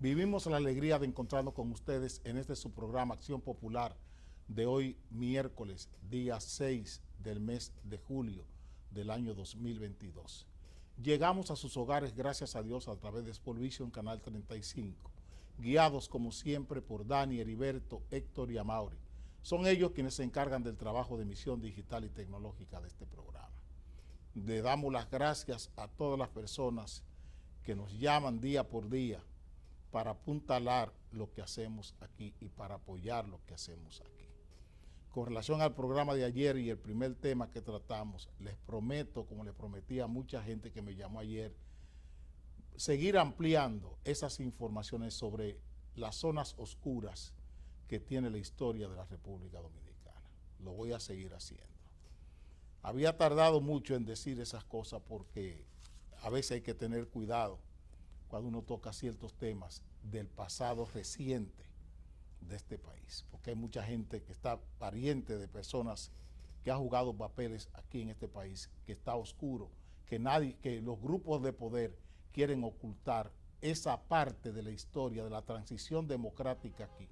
Vivimos la alegría de encontrarnos con ustedes en este su programa Acción Popular de hoy miércoles, día 6 del mes de julio del año 2022. Llegamos a sus hogares gracias a Dios a través de Spolvision Canal 35, guiados como siempre por Dani, Heriberto, Héctor y Amaury. Son ellos quienes se encargan del trabajo de emisión digital y tecnológica de este programa. Le damos las gracias a todas las personas que nos llaman día por día para apuntalar lo que hacemos aquí y para apoyar lo que hacemos aquí. Con relación al programa de ayer y el primer tema que tratamos, les prometo, como les prometí a mucha gente que me llamó ayer, seguir ampliando esas informaciones sobre las zonas oscuras que tiene la historia de la República Dominicana. Lo voy a seguir haciendo. Había tardado mucho en decir esas cosas porque a veces hay que tener cuidado cuando uno toca ciertos temas del pasado reciente de este país, porque hay mucha gente que está pariente de personas que ha jugado papeles aquí en este país, que está oscuro, que los grupos de poder quieren ocultar esa parte de la historia de la transición democrática aquí.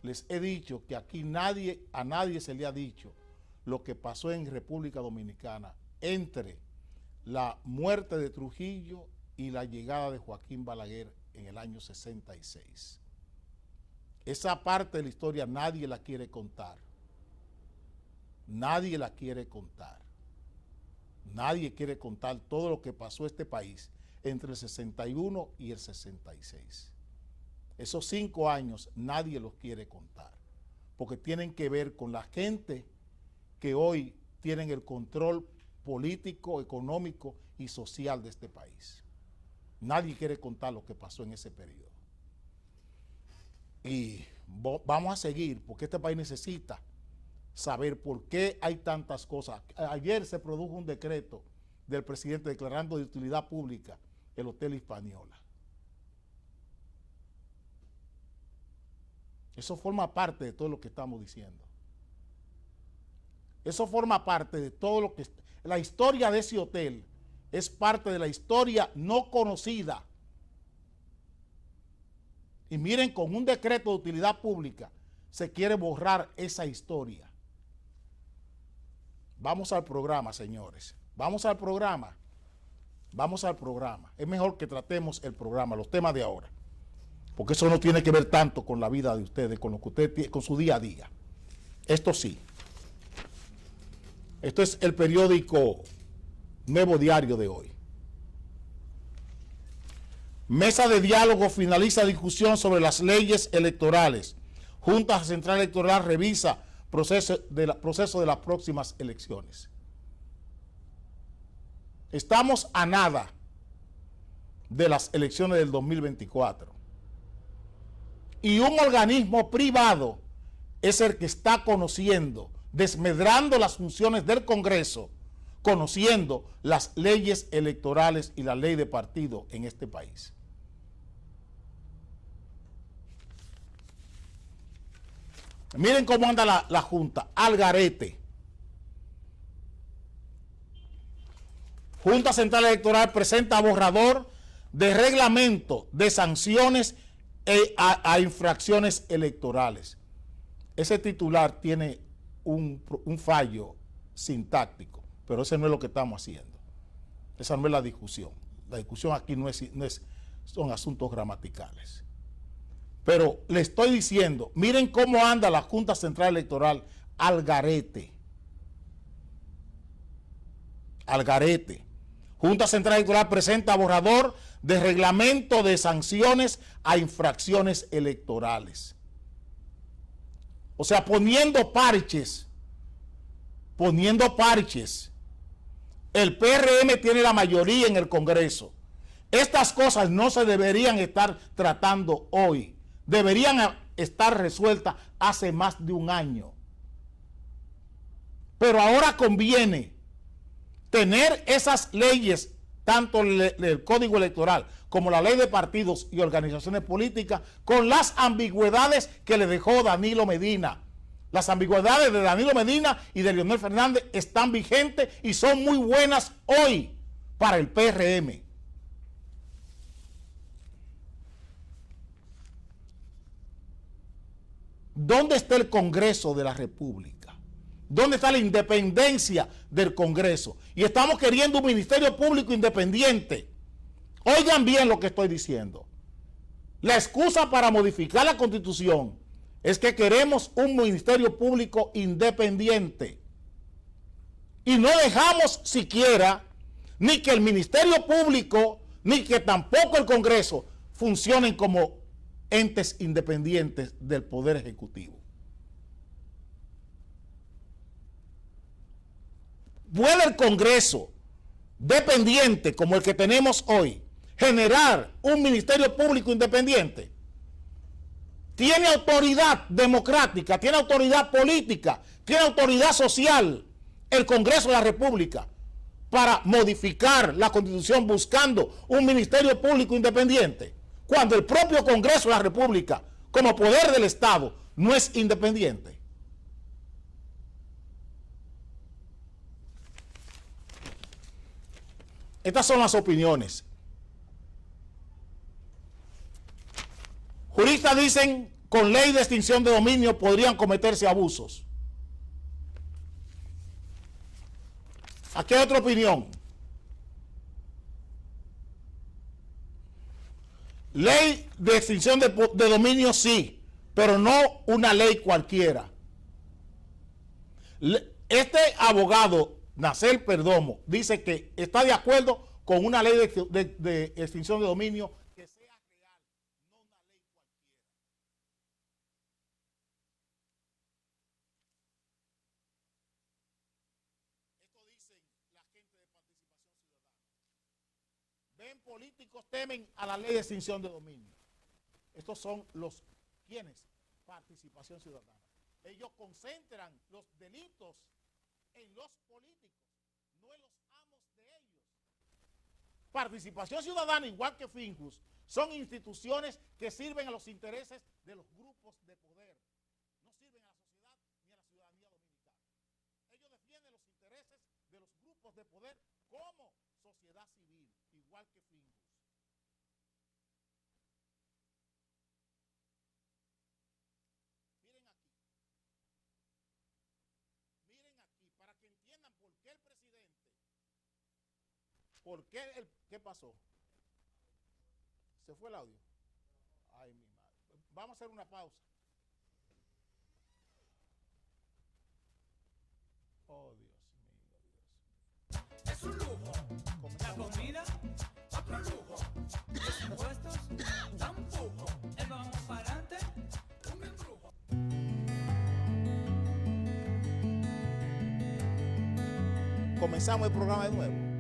Les he dicho que aquí a nadie se le ha dicho lo que pasó en República Dominicana entre la muerte de Trujillo y la llegada de Joaquín Balaguer en el año 66. Esa parte de la historia nadie la quiere contar. Nadie la quiere contar. Nadie quiere contar todo lo que pasó en este país entre el 61 y el 66. Esos 5 años nadie los quiere contar, porque tienen que ver con la gente que hoy tienen el control político, económico y social de este país. Nadie quiere contar lo que pasó en ese periodo. Y vamos a seguir, porque este país necesita saber por qué hay tantas cosas. Ayer se produjo un decreto del presidente declarando de utilidad pública el Hotel Hispaniola. Eso forma parte de todo lo que estamos diciendo. Eso forma parte de todo lo que... La historia de ese hotel es parte de la historia no conocida. Y miren, con un decreto de utilidad pública se quiere borrar esa historia. Vamos al programa, señores. Vamos al programa. Vamos al programa. Es mejor que tratemos el programa, los temas de ahora. Porque eso no tiene que ver tanto con la vida de ustedes, con lo que ustedes tienen, con su día a día. Esto sí. Esto es el periódico Nuevo Diario de hoy. Mesa de diálogo finaliza discusión sobre las leyes electorales. Junta Central Electoral revisa proceso de las próximas elecciones. Estamos a nada de las elecciones del 2024. Y un organismo privado es el que está conociendo, desmedrando las funciones del Congreso, conociendo las leyes electorales y la ley de partido en este país. Miren cómo anda la Junta, al garete. Junta Central Electoral presenta borrador de reglamento de sanciones a infracciones electorales. Ese titular tiene un fallo sintáctico, pero ese no es lo que estamos haciendo. Esa no es la discusión. La discusión aquí son asuntos gramaticales. Pero le estoy diciendo, miren cómo anda la Junta Central Electoral al garete. Al garete. Junta Central Electoral presenta borrador de reglamento de sanciones a infracciones electorales. O sea, poniendo parches. El PRM tiene la mayoría en el Congreso. Estas cosas no se deberían estar tratando hoy. Deberían estar resueltas hace más de un año. Pero ahora conviene tener esas leyes, tanto el Código Electoral como la Ley de Partidos y Organizaciones Políticas, con las ambigüedades que le dejó Danilo Medina. Las ambigüedades de Danilo Medina y de Leonel Fernández están vigentes y son muy buenas hoy para el PRM. ¿dónde está el Congreso de la República? ¿Dónde está la independencia del Congreso? Y estamos queriendo un Ministerio Público independiente. Oigan bien lo que estoy diciendo. La excusa para modificar la Constitución es que queremos un Ministerio Público independiente. Y no dejamos siquiera ni que el Ministerio Público, ni que tampoco el Congreso funcionen como entes independientes del Poder Ejecutivo. ¿Puede el Congreso, dependiente como el que tenemos hoy, generar un Ministerio Público independiente? Tiene autoridad democrática, tiene autoridad política, tiene autoridad social el Congreso de la República para modificar la Constitución buscando un Ministerio Público independiente, cuando el propio Congreso de la República, como poder del Estado, no es independiente. Estas son las opiniones. Juristas dicen, con ley de extinción de dominio podrían cometerse abusos. Aquí hay otra opinión. Ley de extinción de dominio sí, pero no una ley cualquiera. Este abogado, Nacer Perdomo, dice que está de acuerdo con una ley de extinción de dominio que sea real, no una ley cualquiera. Esto dicen la gente de Participación Ciudadana. Ven, políticos temen a la ley de extinción de dominio. Estos son los quienes, Participación Ciudadana. Ellos concentran los delitos en los políticos, no en los amos de ellos. Participación Ciudadana, igual que Finjus, son instituciones que sirven a los intereses de los grupos de poder. No sirven a la sociedad ni a la ciudadanía dominicana. Ellos defienden los intereses de los grupos de poder como sociedad civil, igual que Finjus. ¿Qué pasó? ¿Se fue el audio? Ay, mi madre. Vamos a hacer una pausa. Oh, Dios mío, Dios. Es un lujo. La comida, otro lujo. Los impuestos, tampoco. El vamos para adelante, un embrujo. Comenzamos el programa de nuevo.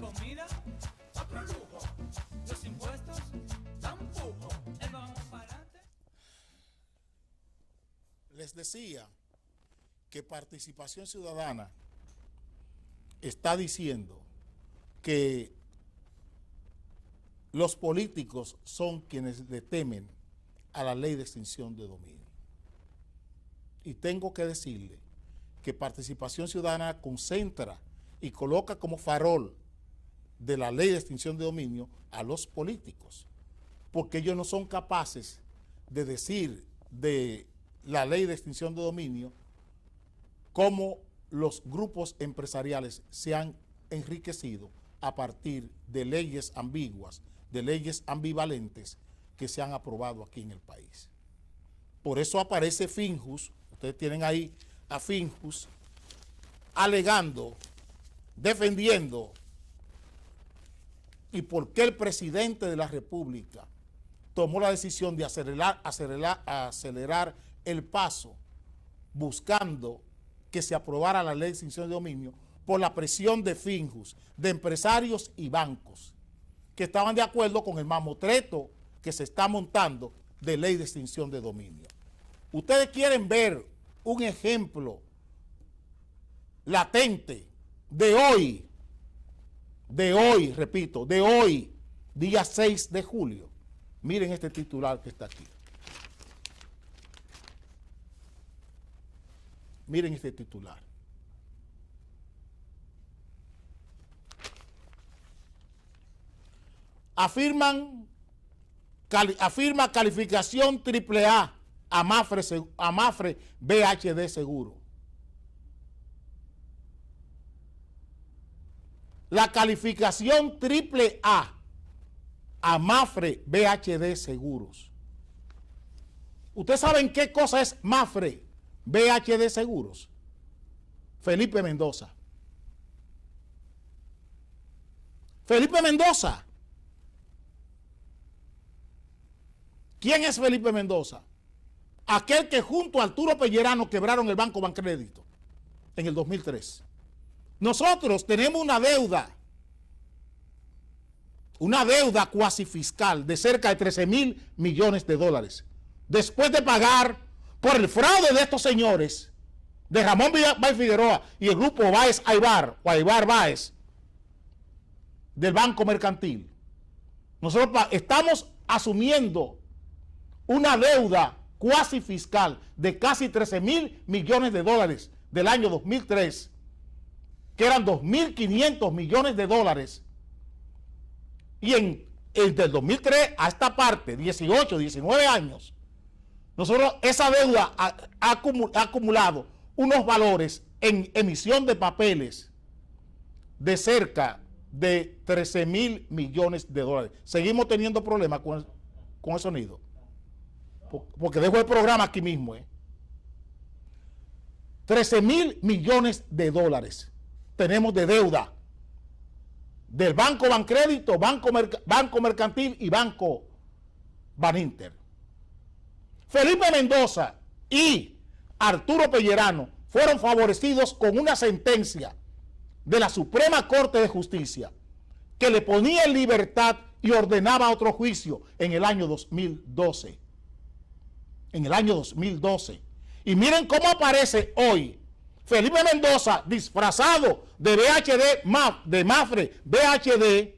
Comida, otro lujo. Los impuestos, tampoco. El vamos para adelante. Les decía que Participación Ciudadana está diciendo que los políticos son quienes le temen a la ley de extinción de dominio. Y tengo que decirle que Participación Ciudadana concentra y coloca como farol de la ley de extinción de dominio a los políticos, porque ellos no son capaces de decir de la ley de extinción de dominio cómo los grupos empresariales se han enriquecido a partir de leyes ambiguas, de leyes ambivalentes que se han aprobado aquí en el país. Por eso aparece Finjus, ustedes tienen ahí a Finjus, alegando, defendiendo, y por qué el presidente de la República tomó la decisión de acelerar el paso, buscando que se aprobara la ley de extinción de dominio por la presión de Finjus, de empresarios y bancos, que estaban de acuerdo con el mamotreto que se está montando de ley de extinción de dominio. Ustedes quieren ver un ejemplo latente de hoy, repito, de hoy, día 6 de julio. Miren este titular que está aquí. Miren este titular. Afirma calificación AAA a Mapfre BHD Seguro. La calificación AAA a Mapfre BHD Seguros. ¿Ustedes saben qué cosa es Mapfre BHD Seguros? Felipe Mendoza. Felipe Mendoza. ¿Quién es Felipe Mendoza? Aquel que junto a Arturo Pellerano quebraron el Banco Bancrédito en el 2003. Nosotros tenemos una deuda cuasi fiscal de cerca de 13,000 millones de dólares. Después de pagar por el fraude de estos señores, de Ramón Báez Figueroa y el grupo Báez Aybar, o Aybar Báez, del Banco Mercantil. Nosotros estamos asumiendo una deuda cuasi fiscal de casi 13,000 millones de dólares del año 2003, que eran 2.500 millones de dólares. Y desde el 2003 a esta parte, 18, 19 años, nosotros esa deuda ha acumulado unos valores en emisión de papeles de cerca de 13,000 millones de dólares. Seguimos teniendo problemas con el sonido. Porque dejo el programa aquí mismo. 13,000 millones de dólares tenemos de deuda del Banco Bancrédito, Banco Mercantil y Banco Baninter. Felipe Mendoza y Arturo Pellerano fueron favorecidos con una sentencia de la Suprema Corte de Justicia que le ponía en libertad y ordenaba otro juicio en el año 2012. En el año 2012. Y miren cómo aparece hoy Felipe Mendoza disfrazado de de Mapfre BHD,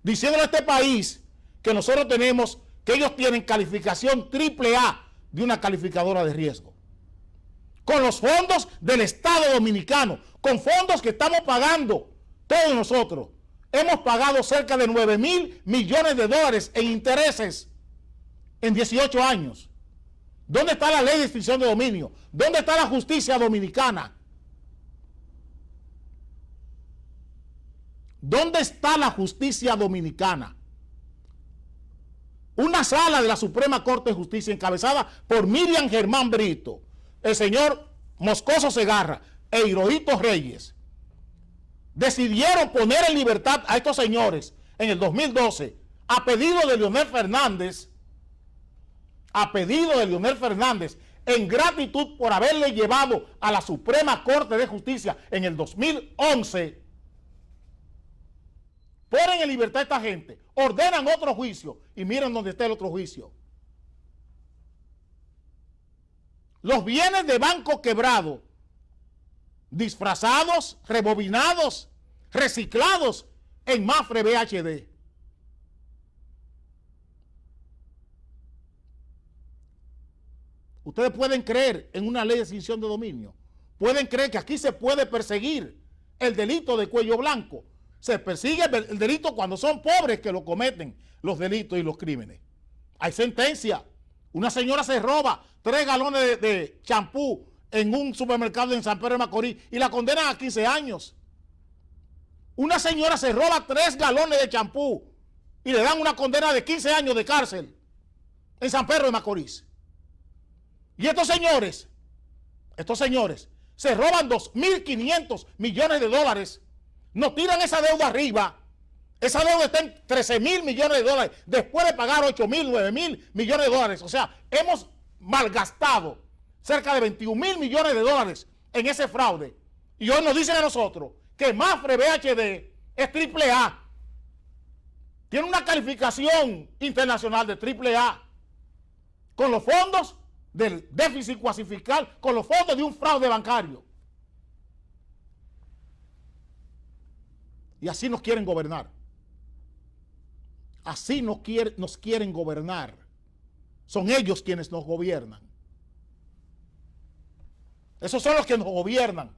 diciéndole a este país que nosotros tenemos, que ellos tienen calificación AAA de una calificadora de riesgo. Con los fondos del Estado Dominicano, con fondos que estamos pagando todos nosotros. Hemos pagado cerca de 9,000 millones de dólares en intereses en 18 años. ¿Dónde está la ley de extinción de dominio? ¿Dónde está la justicia dominicana? ¿Dónde está la justicia dominicana? Una sala de la Suprema Corte de Justicia encabezada por Miriam Germán Brito, el señor Moscoso Segarra e Hirohito Reyes, decidieron poner en libertad a estos señores en el 2012 a pedido de Leonel Fernández, en gratitud por haberle llevado a la Suprema Corte de Justicia en el 2011. Ponen en libertad a esta gente, ordenan otro juicio y miren dónde está el otro juicio. Los bienes de banco quebrado, disfrazados, rebobinados, reciclados en Mapfre BHD. Ustedes pueden creer en una ley de extinción de dominio. Pueden creer que aquí se puede perseguir el delito de cuello blanco. Se persigue el delito cuando son pobres que lo cometen, los delitos y los crímenes. Hay sentencia. Una señora se roba 3 galones de champú en un supermercado en San Pedro de Macorís y la condenan a 15 años. Una señora se roba 3 galones de champú y le dan una condena de 15 años de cárcel en San Pedro de Macorís. Y estos señores se roban 2.500 millones de dólares, nos tiran esa deuda arriba. Esa deuda está en 13.000 millones de dólares, después de pagar 8.000, 9.000 millones de dólares. O sea, hemos malgastado cerca de 21.000 millones de dólares en ese fraude. Y hoy nos dicen a nosotros que Mapfre BHD es AAA. Tiene una calificación internacional de AAA. Con los fondos del déficit cuasi fiscal, con los fondos de un fraude bancario. Y así nos quieren gobernar. Así nos quieren gobernar. Son ellos quienes nos gobiernan. Esos son los que nos gobiernan.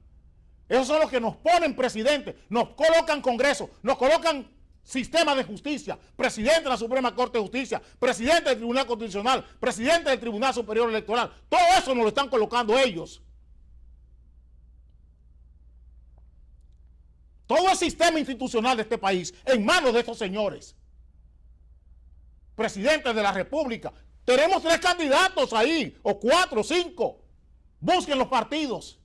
Esos son los que nos ponen presidente, nos colocan Congreso, nos colocan sistema de justicia, presidente de la Suprema Corte de Justicia, presidente del Tribunal Constitucional, presidente del Tribunal Superior Electoral. Todo eso nos lo están colocando ellos. Todo el sistema institucional de este país en manos de estos señores. Presidente de la República. Tenemos 3 candidatos ahí, o 4, 5. Busquen los partidos.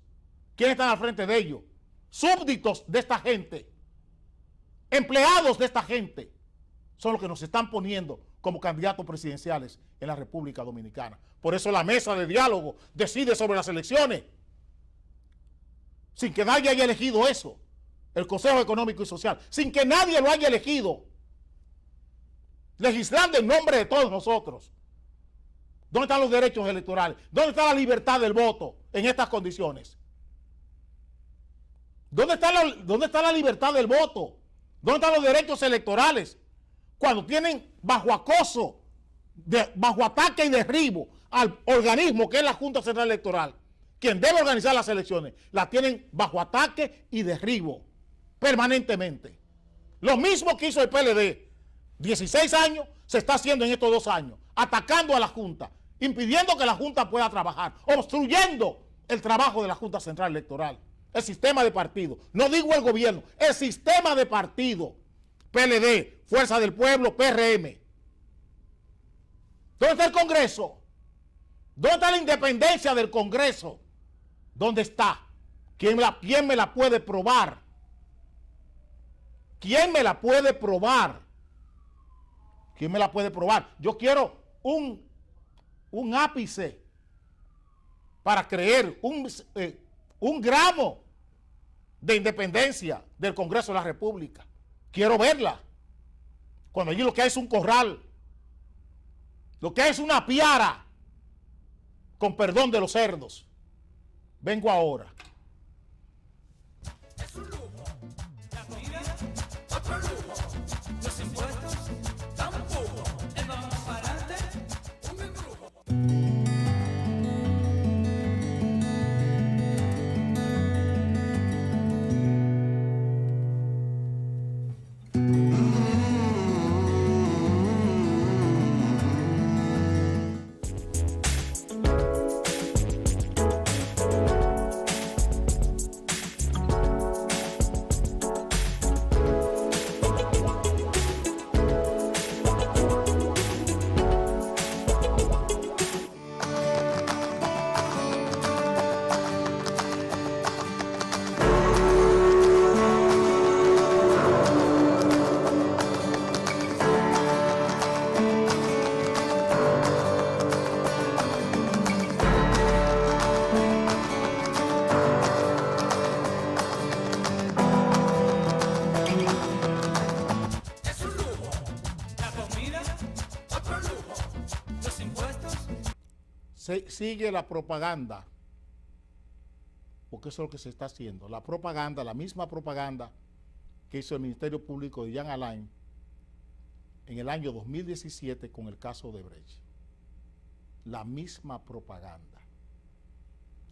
¿Quiénes están al frente de ellos? Súbditos de esta gente. Empleados de esta gente. Son los que nos están poniendo como candidatos presidenciales en la República Dominicana. Por eso la mesa de diálogo decide sobre las elecciones. Sin que nadie haya elegido eso. El Consejo Económico y Social. Sin que nadie lo haya elegido. Legislando en nombre de todos nosotros. ¿Dónde están los derechos electorales? ¿Dónde está la libertad del voto en estas condiciones? ¿Dónde está la libertad del voto? ¿Dónde están los derechos electorales? Cuando tienen bajo acoso, bajo ataque y derribo al organismo que es la Junta Central Electoral, quien debe organizar las elecciones, la tienen bajo ataque y derribo permanentemente. Lo mismo que hizo el PLD. 16 años se está haciendo en estos 2 años, atacando a la Junta, impidiendo que la Junta pueda trabajar, obstruyendo el trabajo de la Junta Central Electoral, el sistema de partido. No digo el gobierno, el sistema de partido. PLD, Fuerza del Pueblo, PRM. ¿Dónde está el Congreso? ¿Dónde está la independencia del Congreso? ¿Dónde está? ¿Quién me la puede probar? ¿Quién me la puede probar? ¿Quién me la puede probar? Yo quiero un ápice para creer, un gramo de independencia del Congreso de la República. Quiero verla. Cuando allí lo que hay es un corral, lo que hay es una piara, con perdón de los cerdos. Vengo ahora. Es un lujo. La comida, otro lujo. Los impuestos, tampoco. El vamos para adelante, un embrujo. Sigue la propaganda, porque eso es lo que se está haciendo, la propaganda, la misma propaganda que hizo el Ministerio Público de Jean Alain en el año 2017 con el caso de Odebrecht. La misma propaganda.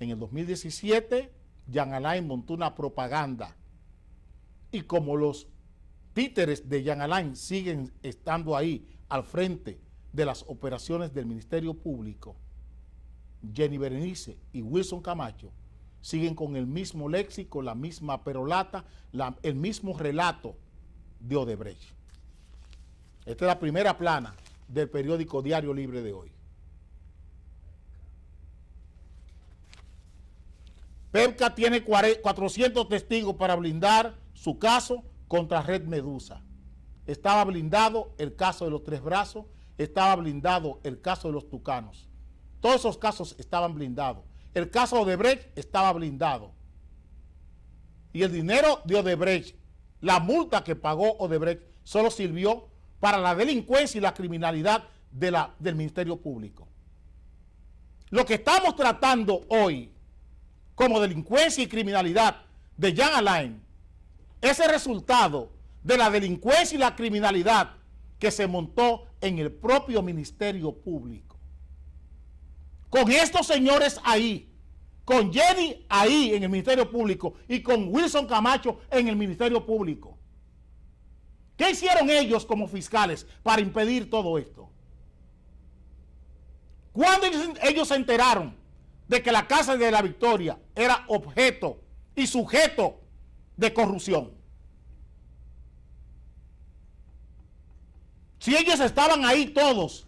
En el 2017, Jean Alain montó una propaganda y como los títeres de Jean Alain siguen estando ahí al frente de las operaciones del Ministerio Público, Jenny Berenice y Wilson Camacho siguen con el mismo léxico, la misma perolata, el mismo relato de Odebrecht. Esta es la primera plana del periódico Diario Libre de hoy. PEPCA tiene 400 testigos para blindar su caso contra Red Medusa. Estaba blindado el caso de los Tres Brazos, estaba blindado el caso de los Tucanos. Todos esos casos estaban blindados. El caso de Odebrecht estaba blindado. Y el dinero de Odebrecht, la multa que pagó Odebrecht, solo sirvió para la delincuencia y la criminalidad del Ministerio Público. Lo que estamos tratando hoy como delincuencia y criminalidad de Jean Alain es el resultado de la delincuencia y la criminalidad que se montó en el propio Ministerio Público. Con estos señores ahí, con Jenny ahí en el Ministerio Público y con Wilson Camacho en el Ministerio Público. ¿Qué hicieron ellos como fiscales para impedir todo esto? ¿Cuándo ellos se enteraron de que la Casa de la Victoria era objeto y sujeto de corrupción? Si ellos estaban ahí todos,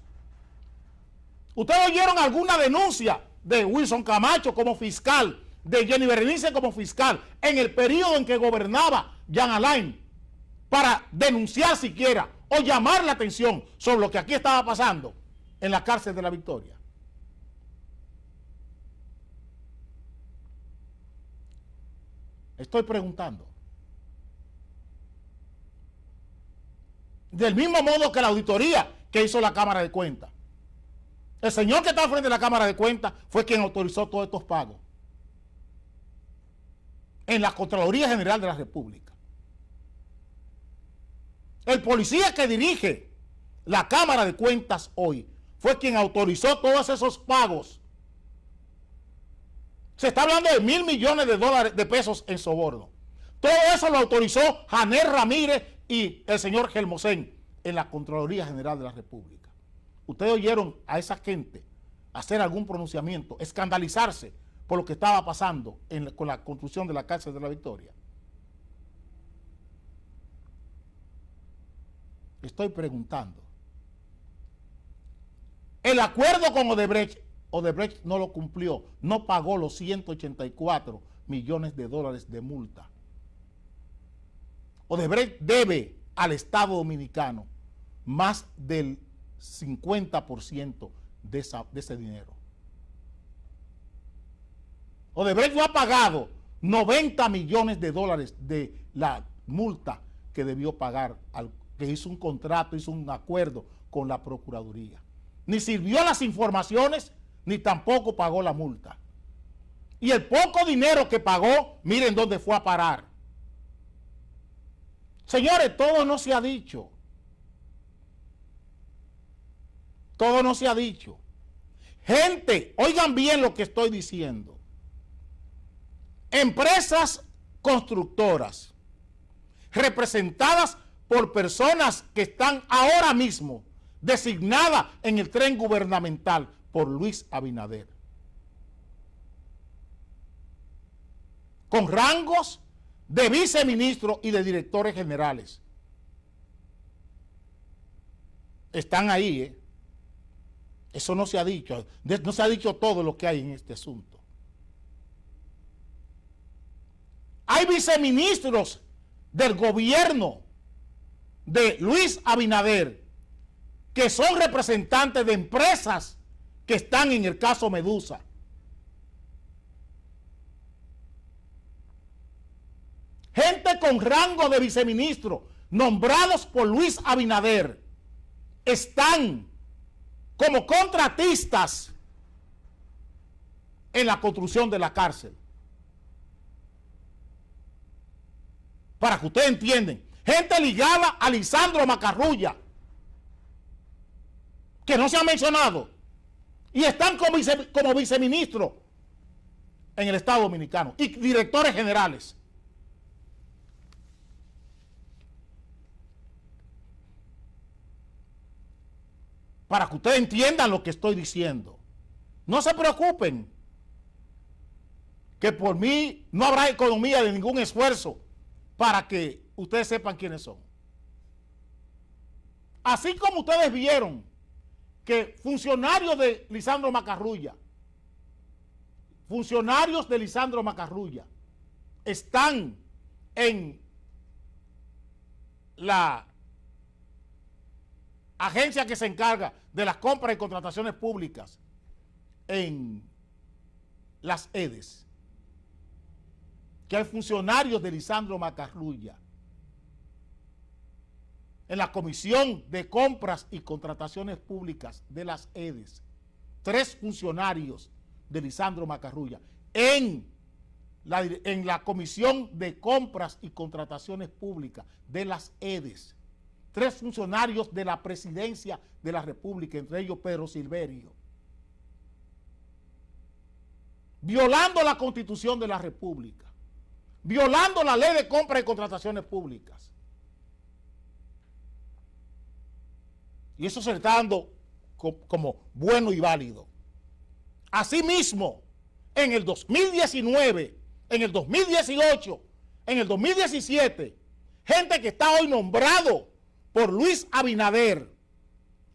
¿ustedes oyeron alguna denuncia de Wilson Camacho como fiscal, de Jenny Berenice como fiscal, en el periodo en que gobernaba Jean Alain, para denunciar siquiera o llamar la atención sobre lo que aquí estaba pasando en la cárcel de la Victoria? Estoy preguntando. Del mismo modo que la auditoría que hizo la Cámara de Cuentas. El señor que está al frente de la Cámara de Cuentas fue quien autorizó todos estos pagos en la Contraloría General de la República. El policía que dirige la Cámara de Cuentas hoy fue quien autorizó todos esos pagos. Se está hablando de $1.000 millones de pesos en soborno. Todo eso lo autorizó Janel Ramírez y el señor Gelmosén en la Contraloría General de la República. Ustedes oyeron a esa gente hacer algún pronunciamiento, escandalizarse por lo que estaba pasando con la construcción de la cárcel de la Victoria. Estoy preguntando. El acuerdo con Odebrecht no lo cumplió, no pagó los 184 millones de dólares de multa. Odebrecht debe al Estado Dominicano más del 50% de ese dinero. Odebrecht no ha pagado 90 millones de dólares de la multa que debió pagar, que hizo un contrato, hizo un acuerdo con la Procuraduría. Ni sirvió las informaciones, ni tampoco pagó la multa. Y el poco dinero que pagó, miren dónde fue a parar. Señores, todo no se ha dicho. Todo no se ha dicho. Gente, oigan bien lo que estoy diciendo. Empresas constructoras representadas por personas que están ahora mismo designadas en el tren gubernamental por Luis Abinader, con rangos de viceministros y de directores generales. Están ahí, Eso no se ha dicho. No se ha dicho todo lo que hay en este asunto. Hay viceministros del gobierno de Luis Abinader que son representantes de empresas que están en el caso Medusa. Gente con rango de viceministro nombrados por Luis Abinader están como contratistas en la construcción de la cárcel. Para que ustedes entiendan, gente ligada a Lisandro Macarrulla, que no se ha mencionado, y están como viceministros en el Estado Dominicano y directores generales. Para que ustedes entiendan lo que estoy diciendo. No se preocupen, que por mí no habrá economía de ningún esfuerzo para que ustedes sepan quiénes son. Así como ustedes vieron que funcionarios de Lisandro Macarrulla funcionarios de Lisandro Macarrulla están en la agencia que se encarga de las compras y contrataciones públicas en las EDES, que hay funcionarios de Lisandro Macarrulla en la Comisión de Compras y Contrataciones Públicas de las EDES, 3 funcionarios de Lisandro Macarrulla en la Comisión de Compras y Contrataciones Públicas de las EDES, 3 funcionarios de la Presidencia de la República, entre ellos Pedro Silverio, violando la Constitución de la República, violando la Ley de Compras y Contrataciones Públicas. Y eso se le está dando como bueno y válido. Asimismo, en el 2019, en el 2018, en el 2017, gente que está hoy nombrado por Luis Abinader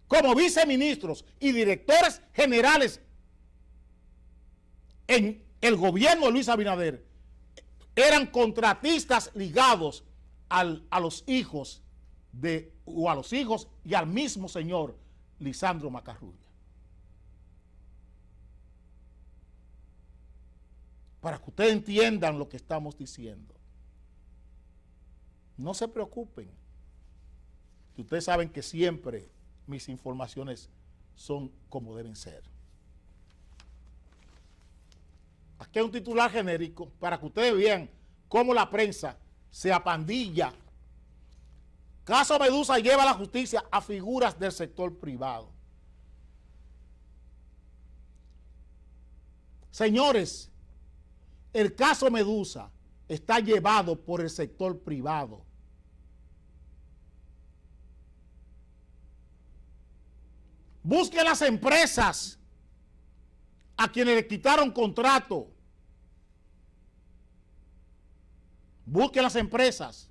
como viceministros y directores generales en el gobierno de Luis Abinader, eran contratistas ligados a los hijos y al mismo señor Lisandro Macarrulla. Para que ustedes entiendan lo que estamos diciendo. No se preocupen, que ustedes saben que siempre mis informaciones son como deben ser. Aquí hay un titular genérico para que ustedes vean cómo la prensa se apandilla. Caso Medusa lleva a la justicia a figuras del sector privado. Señores, el caso Medusa está llevado por el sector privado. Busquen las empresas a quienes le quitaron contrato. Busquen las empresas.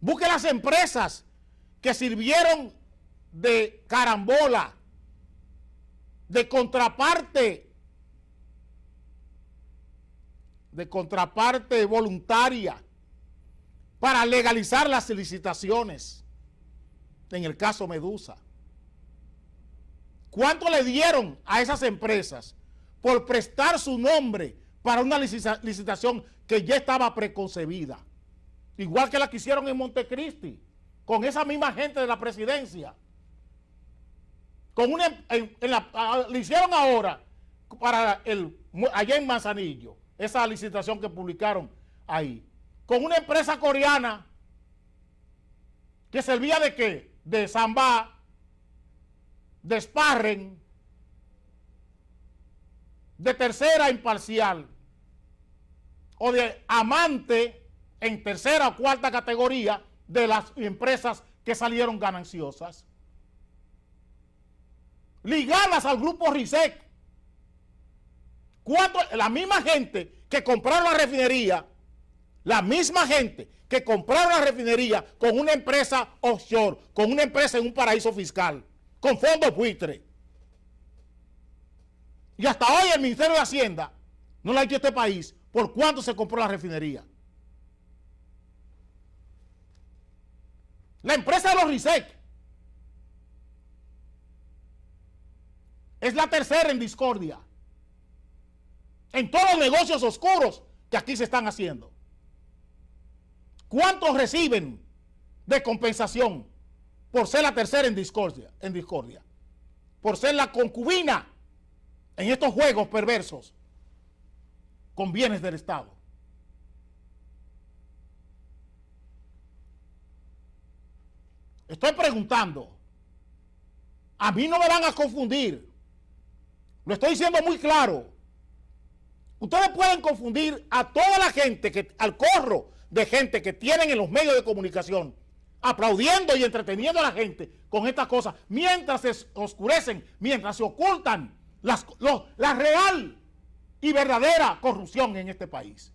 Busquen las empresas que sirvieron de carambola, de contraparte voluntaria para legalizar las licitaciones en el caso Medusa. ¿Cuánto le dieron a esas empresas por prestar su nombre para una licitación que ya estaba preconcebida? Igual que la que hicieron en Montecristi, con esa misma gente de la presidencia. Le hicieron ahora para allá en Manzanillo, esa licitación que publicaron ahí, con una empresa coreana que servía de ¿qué? De samba, de sparring, de tercera imparcial o de amante en tercera o cuarta categoría de las empresas que salieron gananciosas, ligadas al grupo RISEC. La misma gente que compraron la refinería, con una empresa offshore, con una empresa en un paraíso fiscal, con fondos buitre. Y hasta hoy el Ministerio de Hacienda no le ha dicho a este país por cuánto se compró la refinería. La empresa de los RISEC es la tercera en discordia en todos los negocios oscuros que aquí se están haciendo. ¿Cuántos reciben de compensación por ser la tercera en discordia? Por ser la concubina en estos juegos perversos con bienes del Estado. Estoy preguntando. A mí no me van a confundir. Lo estoy diciendo muy claro. Ustedes pueden confundir a toda la gente, al corro de gente que tienen en los medios de comunicación, aplaudiendo y entreteniendo a la gente con estas cosas, mientras se oscurecen, mientras se ocultan la real y verdadera corrupción en este país.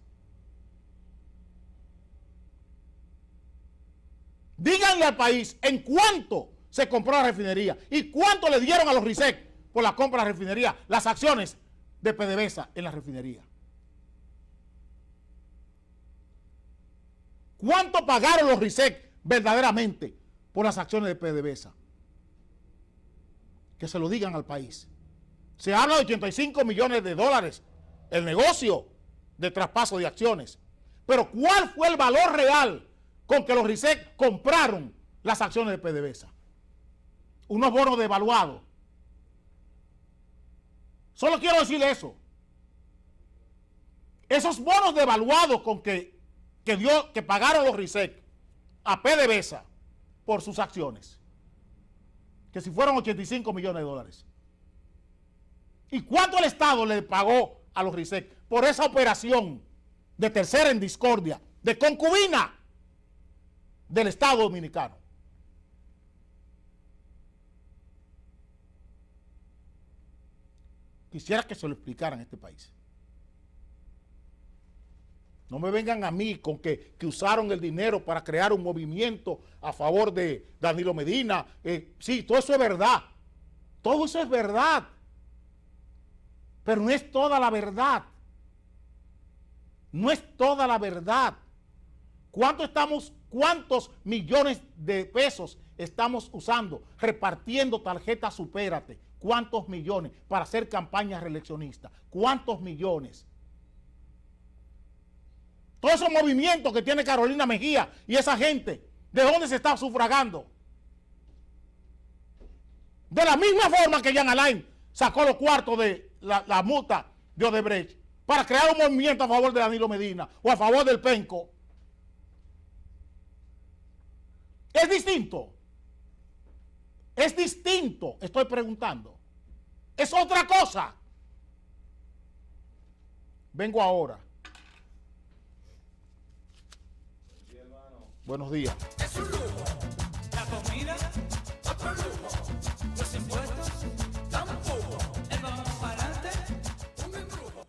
Díganle al país en cuánto se compró la refinería y cuánto le dieron a los RISEC por la compra de la refinería, las acciones de PDVSA en la refinería. ¿Cuánto pagaron los RISEC verdaderamente por las acciones de PDVSA? Que se lo digan al país. Se habla de 85 millones de dólares el negocio de traspaso de acciones. Pero ¿cuál fue el valor real con que los RISEC compraron las acciones de PDVSA? Unos bonos devaluados. Solo quiero decirle eso. Esos bonos devaluados con que pagaron los RISEC a PDVSA por sus acciones, que si fueron 85 millones de dólares. ¿Y cuánto el Estado le pagó a los RISEC por esa operación de tercera en discordia, de concubina del Estado Dominicano? Quisiera que se lo explicaran en este país. No me vengan a mí con que usaron el dinero para crear un movimiento a favor de Danilo Medina. Sí, todo eso es verdad. Todo eso es verdad. Pero no es toda la verdad. No es toda la verdad. ¿Cuántos millones de pesos estamos usando, repartiendo tarjetas Supérate? ¿Cuántos millones para hacer campañas reeleccionistas? ¿Cuántos millones? Todos esos movimientos que tiene Carolina Mejía y esa gente, ¿de dónde se está sufragando? De la misma forma que Jean Alain sacó los cuartos de la multa de Odebrecht para crear un movimiento a favor de Danilo Medina o a favor del Penco. Es distinto. Es distinto, estoy preguntando. Es otra cosa. Vengo ahora. Buenos días. Es un lujo. La comida, otro lujo. Los impuestos, tampoco. El vamos para adelante, un embrujo.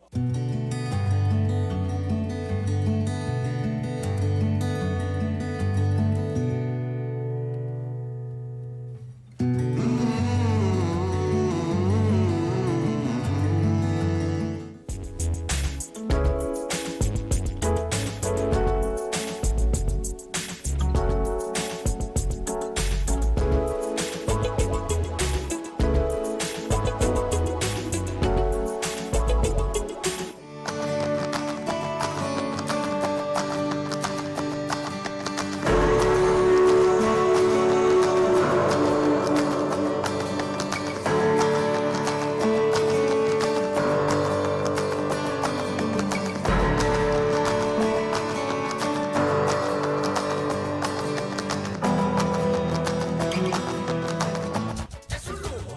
Es un lujo.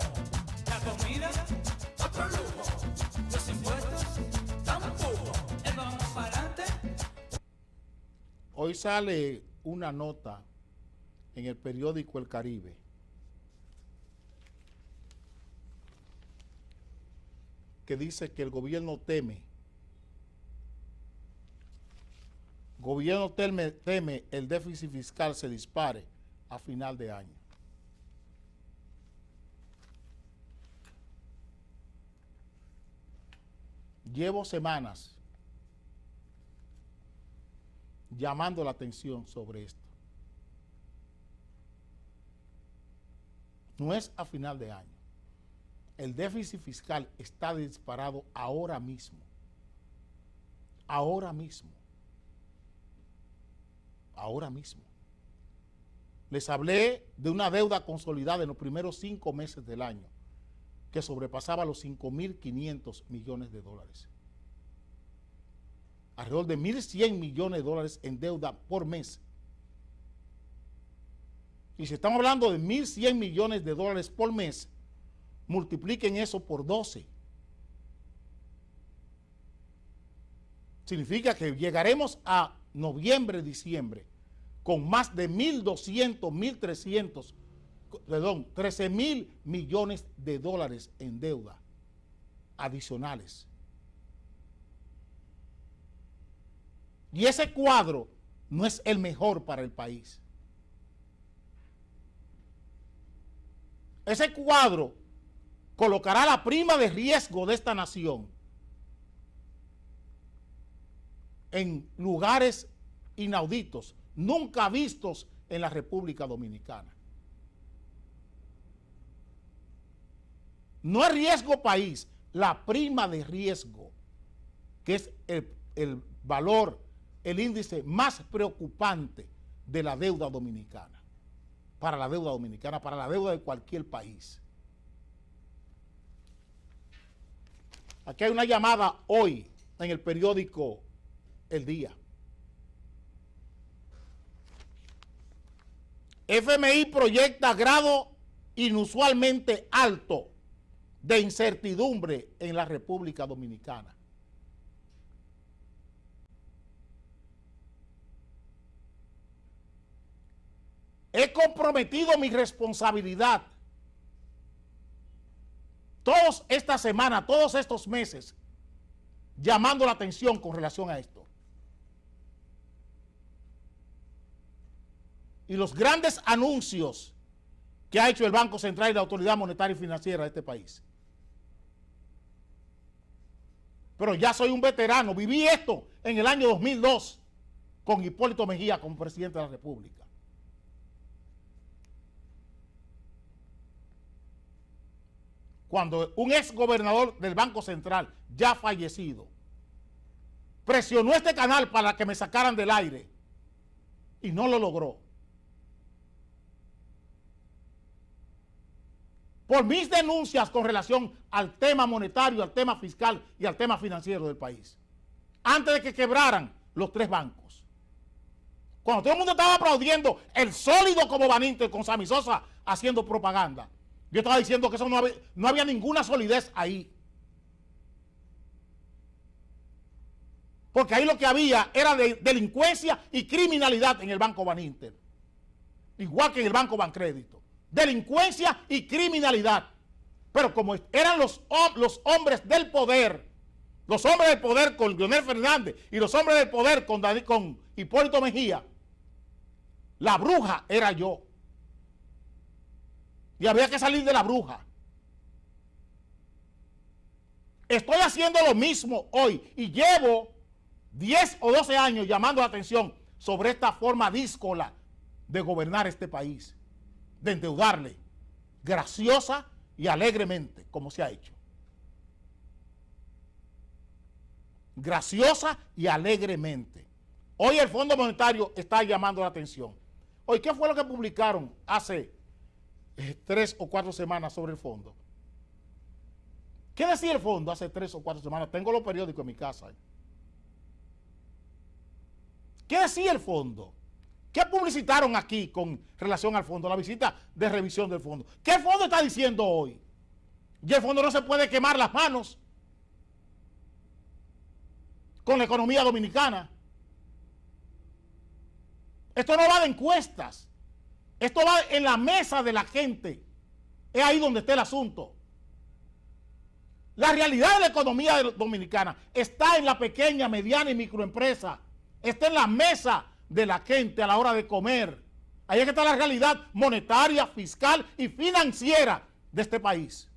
La comida, otro lujo. Los impuestos, tampoco. El vamos para adelante. Hoy sale una nota en el periódico El Caribe que dice que el gobierno teme el déficit fiscal se dispare a final de año. Llevo semanas llamando la atención sobre esto. No es a final de año. El déficit fiscal está disparado ahora mismo. Ahora mismo. Ahora mismo. Les hablé de una deuda consolidada en los primeros 5 meses del año que sobrepasaba los 5.500 millones de dólares. Alrededor de 1.100 millones de dólares en deuda por mes. Y si estamos hablando de 1.100 millones de dólares por mes, multipliquen eso por 12. Significa que llegaremos a noviembre, diciembre, con más de 13.000 millones de dólares en deuda adicionales. Y ese cuadro no es el mejor para el país. Ese cuadro colocará la prima de riesgo de esta nación en lugares inauditos, nunca vistos en la República Dominicana. No es riesgo país, la prima de riesgo, que es el valor, el índice más preocupante de la deuda dominicana, para la deuda de cualquier país. Aquí hay una llamada hoy en el periódico El Día. FMI proyecta grado inusualmente alto de incertidumbre en la República Dominicana. He comprometido mi responsabilidad todas esta semana, todos estos meses, llamando la atención con relación a esto. Y los grandes anuncios que ha hecho el Banco Central y la Autoridad Monetaria y Financiera de este país. Pero ya soy un veterano, viví esto en el año 2002 con Hipólito Mejía como presidente de la República. Cuando un ex gobernador del Banco Central, ya fallecido, presionó este canal para que me sacaran del aire y no lo logró. Por mis denuncias con relación al tema monetario, al tema fiscal y al tema financiero del país, antes de que quebraran los tres bancos. Cuando todo el mundo estaba aplaudiendo el sólido como Baninter con Sammy Sosa haciendo propaganda, yo estaba diciendo que eso no había ninguna solidez ahí. Porque ahí lo que había era delincuencia y criminalidad en el Banco Baninter. Igual que en el Banco Bancrédito. Delincuencia y criminalidad. Pero como eran los hombres del poder, los hombres del poder con Leonel Fernández y los hombres del poder con Hipólito Mejía, la bruja era yo. Y había que salir de la bruja. Estoy haciendo lo mismo hoy y llevo 10 o 12 años llamando la atención sobre esta forma díscola de gobernar este país, de endeudarle graciosa y alegremente, como se ha hecho. Graciosa y alegremente. Hoy el Fondo Monetario está llamando la atención. Hoy, ¿qué fue lo que publicaron hace 3 o 4 semanas sobre el fondo? ¿Qué decía el fondo hace 3 o 4 semanas? Tengo los periódicos en mi casa. ¿Qué decía el fondo? ¿Qué publicitaron aquí con relación al fondo? La visita de revisión del fondo. ¿Qué el fondo está diciendo hoy? Y el fondo no se puede quemar las manos con la economía dominicana. Esto no va de encuestas. Esto va en la mesa de la gente. Es ahí donde está el asunto. La realidad de la economía dominicana está en la pequeña, mediana y microempresa. Está en la mesa de la gente a la hora de comer. Ahí es que está la realidad monetaria, fiscal y financiera de este país.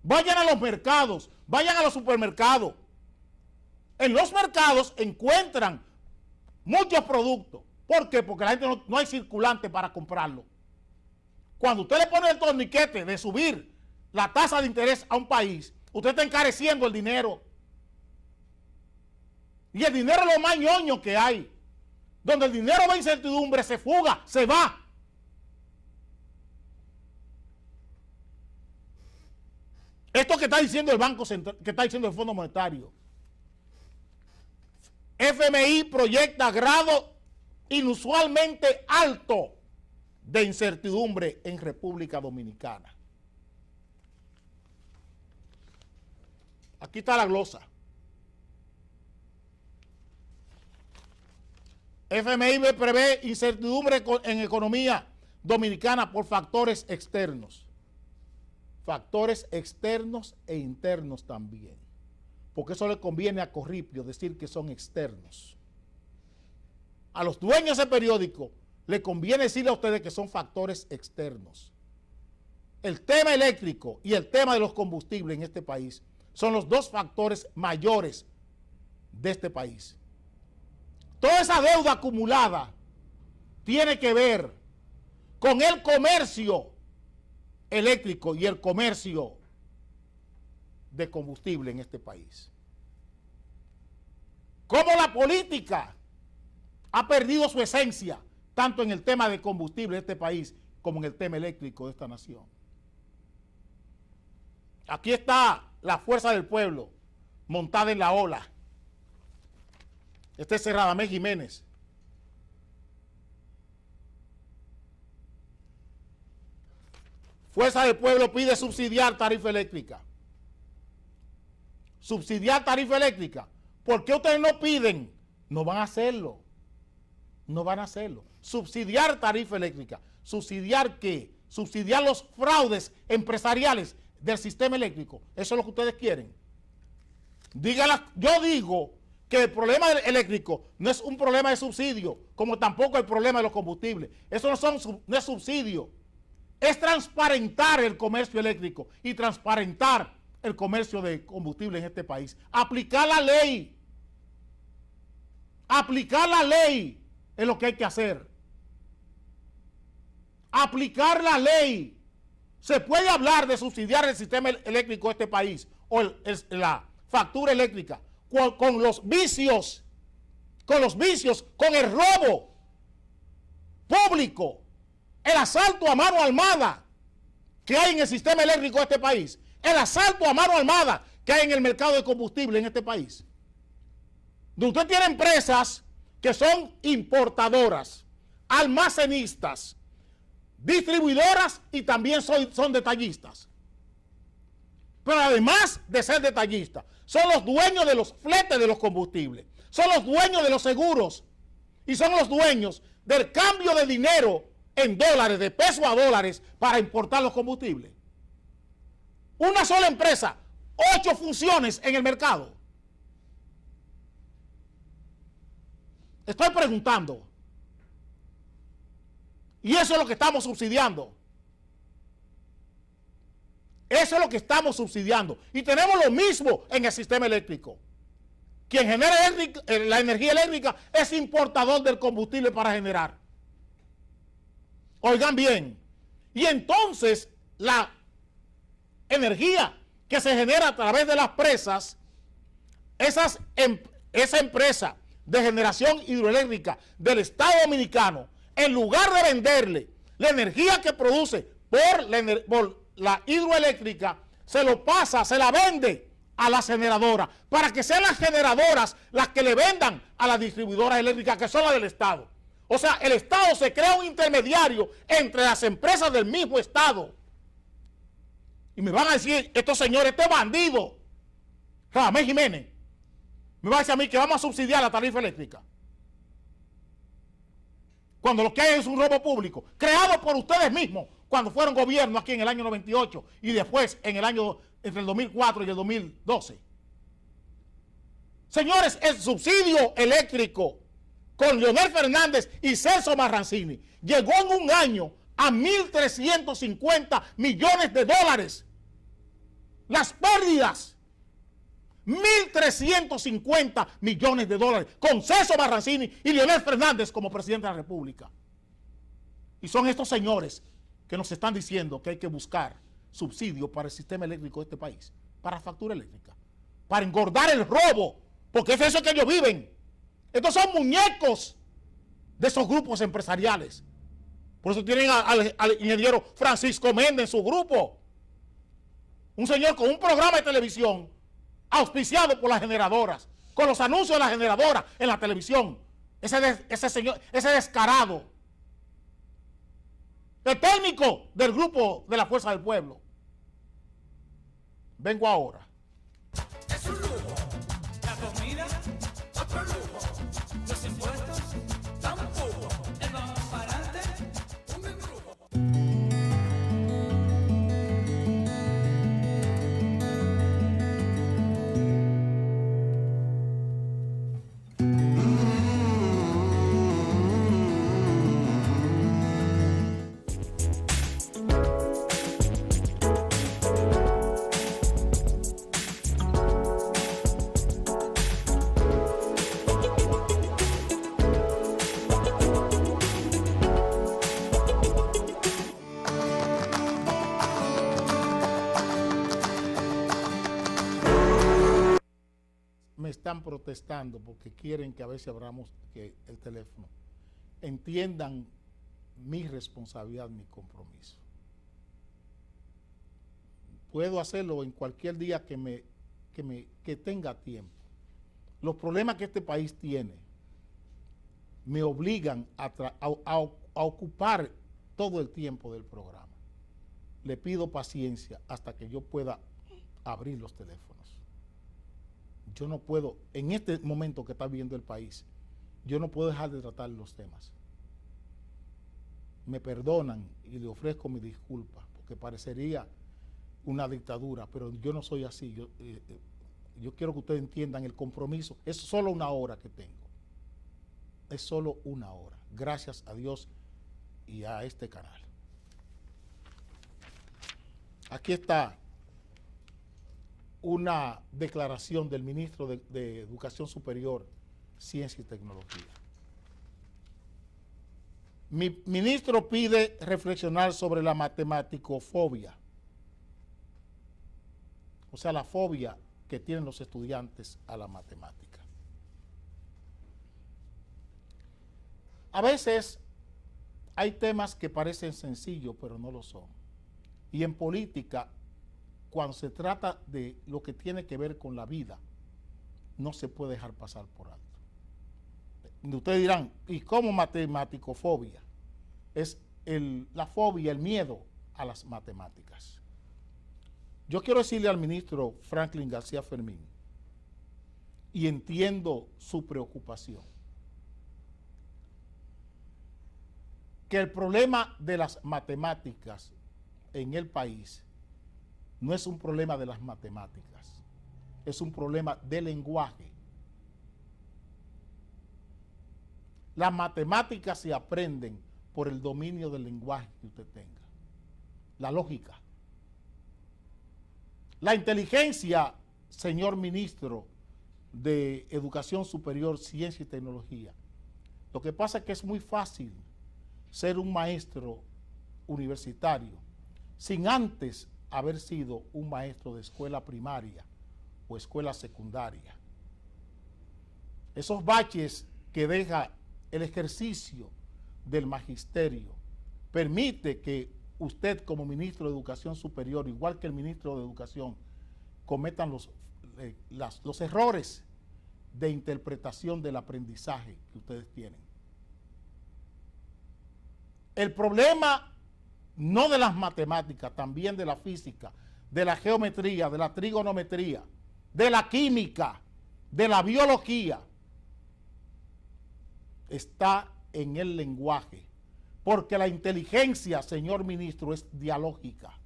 Vayan a los mercados, vayan a los supermercados. En los mercados encuentran muchos productos. ¿Por qué? Porque la gente no hay circulante para comprarlo. Cuando usted le pone el torniquete de subir la tasa de interés a un país, usted está encareciendo el dinero. Y el dinero es lo más ñoño que hay. Donde el dinero va incertidumbre, se fuga, se va. Esto que está diciendo el Banco Central, que está diciendo el Fondo Monetario. FMI proyecta grado inusualmente alto de incertidumbre en República Dominicana. Aquí está la glosa. FMI prevé incertidumbre en economía dominicana por factores externos. Factores externos e internos también. Porque eso le conviene a Corripio decir que son externos. A los dueños de ese periódico le conviene decirle a ustedes que son factores externos. el tema eléctrico y el tema de los combustibles en este país son los dos factores mayores de este país. Toda esa deuda acumulada tiene que ver con el comercio eléctrico y el comercio de combustible en este país. Cómo la política ha perdido su esencia, tanto en el tema de combustible de este país como en el tema eléctrico de esta nación. Aquí está la fuerza del pueblo montada en la ola. Este es Radamés Jiménez. Fuerza del Pueblo pide subsidiar tarifa eléctrica. Subsidiar tarifa eléctrica. ¿Por qué ustedes no piden? No van a hacerlo. No van a hacerlo. Subsidiar tarifa eléctrica. ¿Subsidiar qué? Subsidiar los fraudes empresariales del sistema eléctrico. Eso es lo que ustedes quieren. Díganla. Yo digo que el problema eléctrico no es un problema de subsidio, como tampoco el problema de los combustibles. Eso no es subsidio. Es transparentar el comercio eléctrico y transparentar el comercio de combustible en este país. Aplicar la ley. Aplicar la ley es lo que hay que hacer. Aplicar la ley. Se puede hablar de subsidiar el sistema eléctrico de este país o la factura eléctrica con los vicios, con el robo público, el asalto a mano armada que hay en el sistema eléctrico de este país, el asalto a mano armada que hay en el mercado de combustible en este país. Donde usted tiene empresas que son importadoras, almacenistas, distribuidoras y también son detallistas. Pero además de ser detallistas, son los dueños de los fletes de los combustibles, son los dueños de los seguros y son los dueños del cambio de dinero en dólares, de peso a dólares, para importar los combustibles. Una sola empresa, 8 funciones en el mercado. Estoy preguntando. Y eso es lo que estamos subsidiando. Eso es lo que estamos subsidiando. Y tenemos lo mismo en el sistema eléctrico. Quien genera la energía eléctrica es importador del combustible para generar. Oigan bien. Y entonces la energía que se genera a través de las presas, esa empresa de generación hidroeléctrica del Estado Dominicano, en lugar de venderle la energía que produce por la hidroeléctrica, se la vende a las generadoras, para que sean las generadoras las que le vendan a las distribuidoras eléctricas, que son las del Estado. O sea, el Estado se crea un intermediario entre las empresas del mismo Estado. Y me van a decir, estos señores, este bandido, Radamés Jiménez, me va a decir a mí que vamos a subsidiar la tarifa eléctrica, cuando lo que hay es un robo público, creado por ustedes mismos, cuando fueron gobierno aquí en el año 98 y después entre el 2004 y el 2012. Señores, el subsidio eléctrico con Leonel Fernández y Celso Marrancini llegó en un año a 1.350 millones de dólares. Las pérdidas, 1.350 millones de dólares con Celso Marrancini y Leonel Fernández como presidente de la República. Y son estos señores que nos están diciendo que hay que buscar subsidio para el sistema eléctrico de este país, para factura eléctrica, para engordar el robo, porque es eso que ellos viven. Estos son muñecos de esos grupos empresariales. Por eso tienen al ingeniero Francisco Méndez en su grupo. Un señor con un programa de televisión auspiciado por las generadoras, con los anuncios de las generadoras en la televisión. Ese señor, ese descarado. El técnico del grupo de la Fuerza del Pueblo. Vengo ahora. Es un lujo, la comida, otro lujo, los impuestos, tampoco, el vamos para adelante, un embrujo. están protestando porque quieren que a veces abramos el teléfono entiendan mi responsabilidad, mi compromiso. Puedo hacerlo en cualquier día que tenga tiempo. Los problemas que este país tiene me obligan a ocupar todo el tiempo del programa. Le pido paciencia hasta que yo pueda abrir los teléfonos. Yo no puedo, en este momento que está viviendo el país, yo no puedo dejar de tratar los temas. Me perdonan y le ofrezco mi disculpa, porque parecería una dictadura, pero yo no soy así. Yo quiero que ustedes entiendan el compromiso. Es solo una hora que tengo. Es solo una hora. Gracias a Dios y a este canal. Aquí está una declaración del ministro de Educación Superior, Ciencia y Tecnología. Mi ministro pide reflexionar sobre la matematicofobia, o sea, la fobia que tienen los estudiantes a la matemática. A veces hay temas que parecen sencillos, pero no lo son. Y en política, cuando se trata de lo que tiene que ver con la vida, no se puede dejar pasar por alto. Ustedes dirán, ¿y cómo matematicofobia? Es la fobia, el miedo a las matemáticas. Yo quiero decirle al ministro Franklin García Fermín, y entiendo su preocupación, que el problema de las matemáticas en el país no es un problema de las matemáticas, es un problema de lenguaje. Las matemáticas se aprenden por el dominio del lenguaje que usted tenga, la lógica. La inteligencia, señor ministro de Educación Superior, Ciencia y Tecnología, lo que pasa es que es muy fácil ser un maestro universitario sin antes haber sido un maestro de escuela primaria o escuela secundaria. Esos baches que deja el ejercicio del magisterio permite que usted como ministro de Educación Superior, igual que el ministro de Educación, cometan los errores de interpretación del aprendizaje que ustedes tienen. El problema no de las matemáticas, también de la física, de la geometría, de la trigonometría, de la química, de la biología, está en el lenguaje, porque la inteligencia, señor ministro, es dialógica.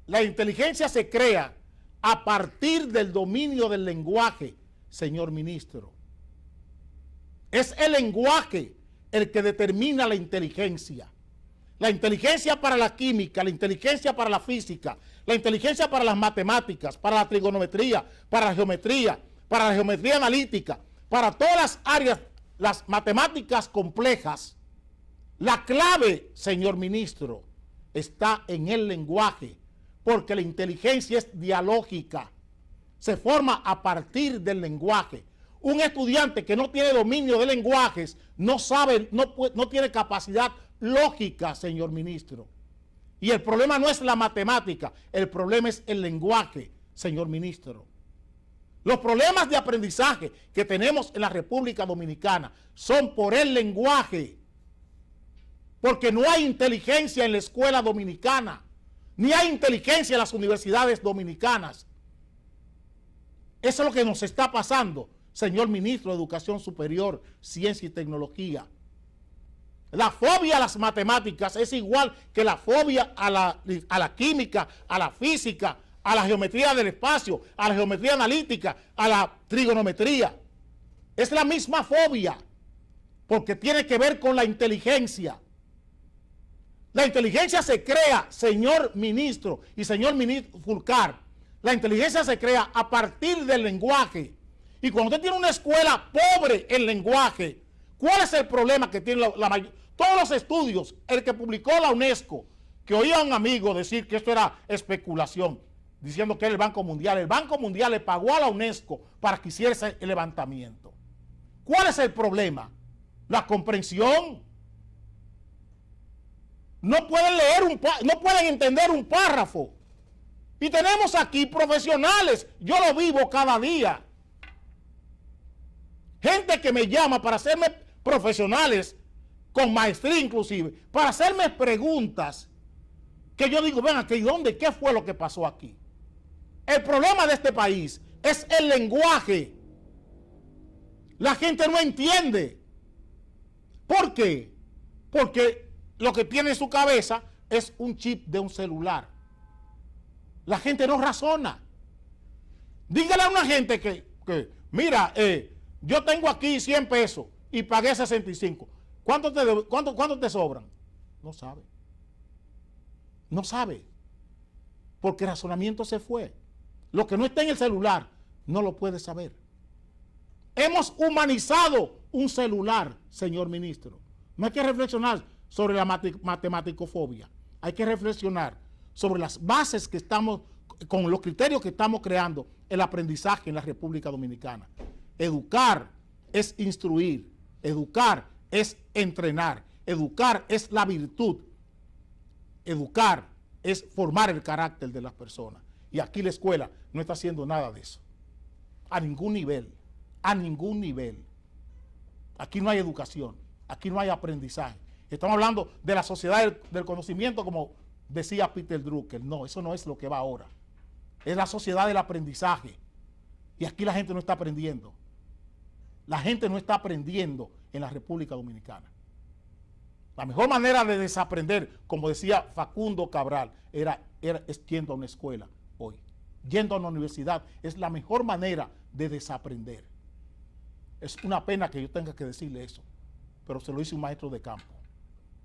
La inteligencia se crea a partir del dominio del lenguaje, señor ministro. Es el lenguaje el que determina la inteligencia. La inteligencia para la química, la inteligencia para la física, la inteligencia para las matemáticas, para la trigonometría, para la geometría analítica, para todas las áreas, las matemáticas complejas. La clave, señor ministro, está en el lenguaje, porque la inteligencia es dialógica. Se forma a partir del lenguaje. Un estudiante que no tiene dominio de lenguajes no sabe, no tiene capacidad lógica, señor ministro. Y el problema no es la matemática, el problema es el lenguaje, señor ministro. Los problemas de aprendizaje que tenemos en la República Dominicana son por el lenguaje, porque no hay inteligencia en la escuela dominicana, ni hay inteligencia en las universidades dominicanas. Eso es lo que nos está pasando, señor ministro de Educación Superior, Ciencia y Tecnología. La fobia a las matemáticas es igual que la fobia a la química, a la física, a la geometría del espacio, a la geometría analítica, a la trigonometría. Es la misma fobia, porque tiene que ver con la inteligencia. La inteligencia se crea, señor ministro y señor ministro Fulcar, la inteligencia se crea a partir del lenguaje. Y cuando usted tiene una escuela pobre en lenguaje, ¿cuál es el problema que tiene la mayoría? Todos los estudios, el que publicó la UNESCO, que oía a un amigo decir que esto era especulación, diciendo que era el Banco Mundial. El Banco Mundial le pagó a la UNESCO para que hiciese el levantamiento. ¿Cuál es el problema? La comprensión. No pueden leer no pueden entender un párrafo. Y tenemos aquí profesionales, yo lo vivo cada día. Gente que me llama para hacerme profesionales, con maestría inclusive, para hacerme preguntas que yo digo, ven aquí, ¿dónde? ¿Qué fue lo que pasó aquí? El problema de este país es el lenguaje. La gente no entiende. ¿Por qué? Porque lo que tiene en su cabeza es un chip de un celular. La gente no razona. Dígale a una gente que mira, yo tengo aquí 100 pesos y pagué 65. ¿Cuánto te sobran? No sabe. No sabe. Porque el razonamiento se fue. Lo que no está en el celular no lo puede saber. Hemos humanizado un celular, señor ministro. No hay que reflexionar sobre la matematicofobia. Hay que reflexionar sobre las bases que estamos, con los criterios que estamos creando el aprendizaje en la República Dominicana. Educar es instruir, educar es entrenar, educar es la virtud, educar es formar el carácter de las personas. Y aquí la escuela no está haciendo nada de eso. A ningún nivel, a ningún nivel. Aquí no hay educación, aquí no hay aprendizaje. Estamos hablando de la sociedad del conocimiento, como decía Peter Drucker. No, eso no es lo que va ahora. Es la sociedad del aprendizaje. Y aquí la gente no está aprendiendo. La gente no está aprendiendo en la República Dominicana. La mejor manera de desaprender, como decía Facundo Cabral, es yendo a una escuela hoy. Yendo a una universidad es la mejor manera de desaprender. Es una pena que yo tenga que decirle eso, pero se lo hizo un maestro de campo.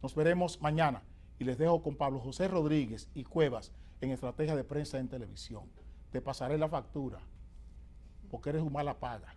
Nos veremos mañana y les dejo con Pablo José Rodríguez y Cuevas en Estrategia de Prensa en Televisión. Te pasaré la factura, porque eres un mala paga.